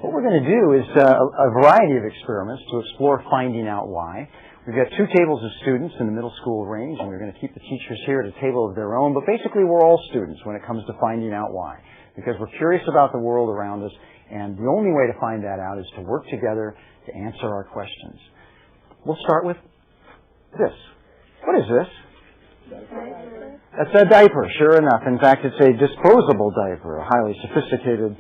What we're going to do is a variety of experiments to explore finding out why. We've got two tables of students in the middle school range, and we're going to keep the teachers here at a table of their own, but basically we're all students when it comes to finding out why, because we're curious about the world around us, and the only way to find that out is to work together to answer our questions. We'll start with this. What is this? That's a diaper, sure enough. In fact, it's a disposable diaper, a highly sophisticated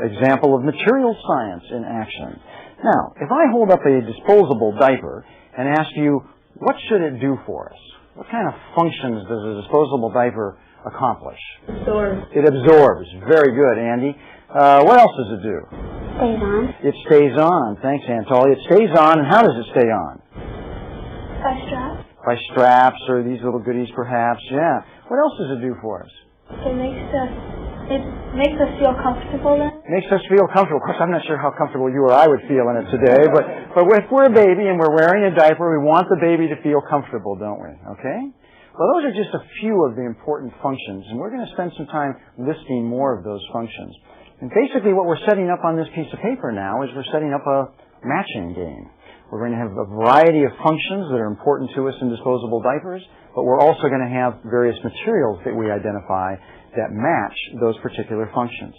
example of material science in action. Now, if I hold up a disposable diaper and ask you, what should it do for us? What kind of functions does a disposable diaper accomplish? Absorb. It absorbs. Very good, Andy. What else does it do? Stays on. It stays on. Thanks, Anatoly. It stays on, and how does it stay on? By straps. By straps or these little goodies, perhaps. Yeah. What else does it do for us? It makes us feel comfortable then. Makes us feel comfortable. Of course, I'm not sure how comfortable you or I would feel in it today, but if we're a baby and we're wearing a diaper, we want the baby to feel comfortable, don't we? Okay? Well, those are just a few of the important functions, and we're going to spend some time listing more of those functions. And basically what we're setting up on this piece of paper now is we're setting up a matching game. We're going to have a variety of functions that are important to us in disposable diapers, but we're also going to have various materials that we identify that match those particular functions.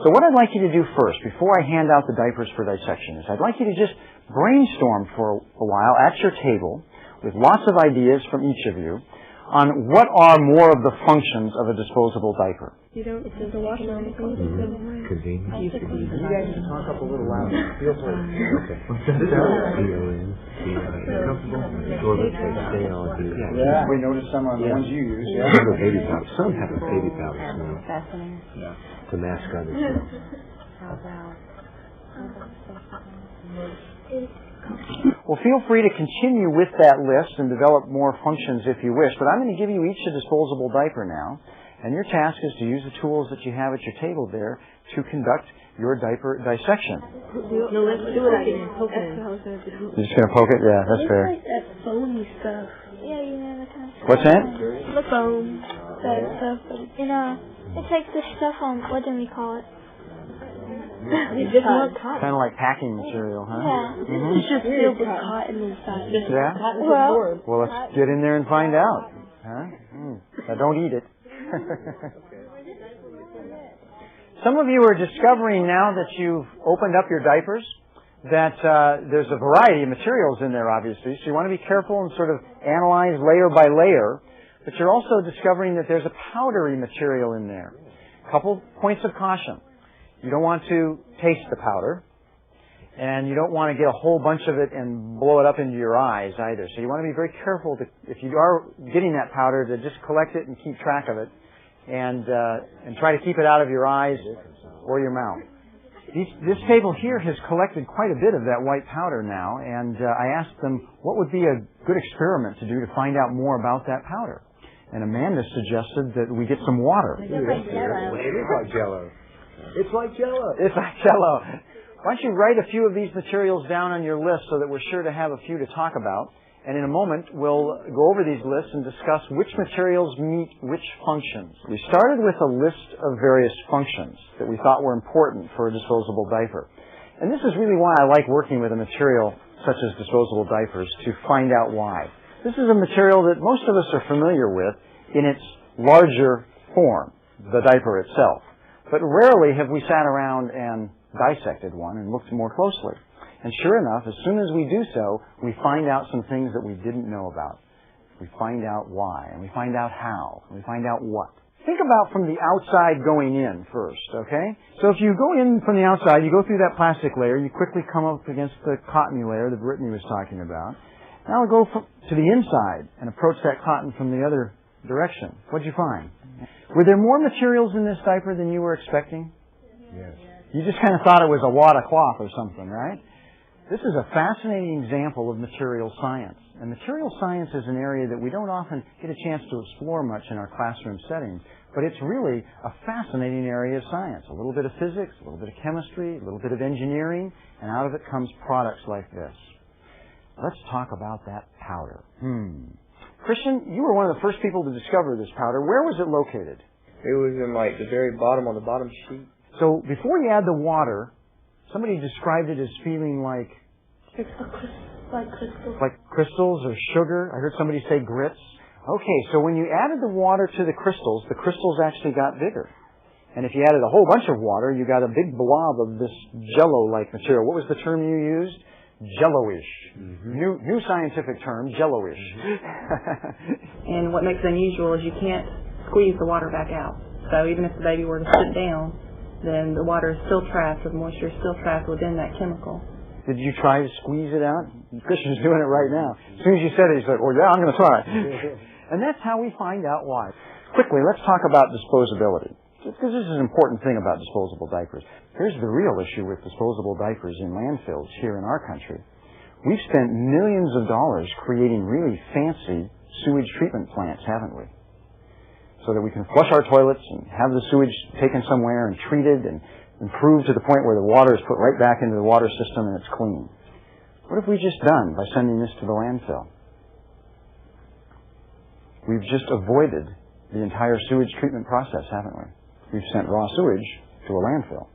So what I'd like you to do first, before I hand out the diapers for dissection, is I'd like you to just brainstorm for a while at your table with lots of ideas from each of you on what are more of the functions of a disposable diaper. You don't, it doesn't wash your hands. Convenient. You guys can talk up a little louder. Feel free. Okay. C-O-N. Comfortable. Absorb it. Stay on. Yeah. We noticed some on the ones you use. Yeah. Some have a baby powder. Some have a baby powder smell. Fascinating. Yeah. To mask other smells. Well, feel free to continue with that list and develop more functions if you wish, but I'm going to give you each a disposable diaper now, and your task is to use the tools that you have at your table there to conduct your diaper dissection. No, let's do it again. You're just going to poke it? Yeah, that's fair. Like that foamy stuff. Yeah, you know the kind of stuff. What's that? The foam. That stuff. You know, it's like the stuff on, what do we call it? It's just more cotton. Kind of like packing material, huh? Yeah. Mm-hmm. It's just filled with cotton inside. Yeah? Well, let's get in there and find out. Huh? Now, don't eat it. Some of you are discovering now that you've opened up your diapers that there's a variety of materials in there, obviously, so you want to be careful and sort of analyze layer by layer, but you're also discovering that there's a powdery material in there. A couple points of caution. You don't want to taste the powder, and you don't want to get a whole bunch of it and blow it up into your eyes either. So you want to be very careful to, if you are getting that powder, to just collect it and keep track of it, and try to keep it out of your eyes or your mouth. This table here has collected quite a bit of that white powder now, and I asked them what would be a good experiment to do to find out more about that powder. And Amanda suggested that we get some water. It is like Jell-O. It's like Jell-O. It's like Jell-O. Why don't you write a few of these materials down on your list so that we're sure to have a few to talk about. And in a moment, we'll go over these lists and discuss which materials meet which functions. We started with a list of various functions that we thought were important for a disposable diaper. And this is really why I like working with a material such as disposable diapers, to find out why. This is a material that most of us are familiar with in its larger form, the diaper itself. But rarely have we sat around and dissected one and looked more closely. And sure enough, as soon as we do so, we find out some things that we didn't know about. We find out why, and we find out how, and we find out what. Think about from the outside going in first, okay? So if you go in from the outside, you go through that plastic layer, you quickly come up against the cottony layer that Brittany was talking about. Now we'll go to the inside and approach that cotton from the other direction. What'd you find? Were there more materials in this diaper than you were expecting? Yes. You just kind of thought it was a wad of cloth or something, right? This is a fascinating example of material science. And material science is an area that we don't often get a chance to explore much in our classroom settings, but it's really a fascinating area of science. A little bit of physics, a little bit of chemistry, a little bit of engineering, and out of it comes products like this. Let's talk about that powder. Christian, you were one of the first people to discover this powder. Where was it located? It was in like the very bottom on the bottom sheet. So before you add the water, Somebody described it as feeling like Like crystals. like crystals or sugar. I heard somebody say grits. Okay, so when you added the water to the crystals actually got bigger. And if you added a whole bunch of water, you got a big blob of this jello-like material. What was the term you used? Jello-ish. New scientific term, jello-ish. And what makes it unusual is you can't squeeze the water back out. So even if the baby were to sit down, then the water is still trapped, or the moisture is still trapped within that chemical. Did you try to squeeze it out? Christian's doing it right now. As soon as you said it, he's like, oh yeah, I'm going to try. And that's how we find out why. Quickly, let's talk about disposability. Because this is an important thing about disposable diapers. Here's the real issue with disposable diapers in landfills here in our country. We've spent millions of dollars creating really fancy sewage treatment plants, haven't we? So that we can flush our toilets and have the sewage taken somewhere and treated and improved to the point where the water is put right back into the water system and it's clean. What have we just done by sending this to the landfill? We've just avoided the entire sewage treatment process, haven't we? We've sent raw sewage to a landfill.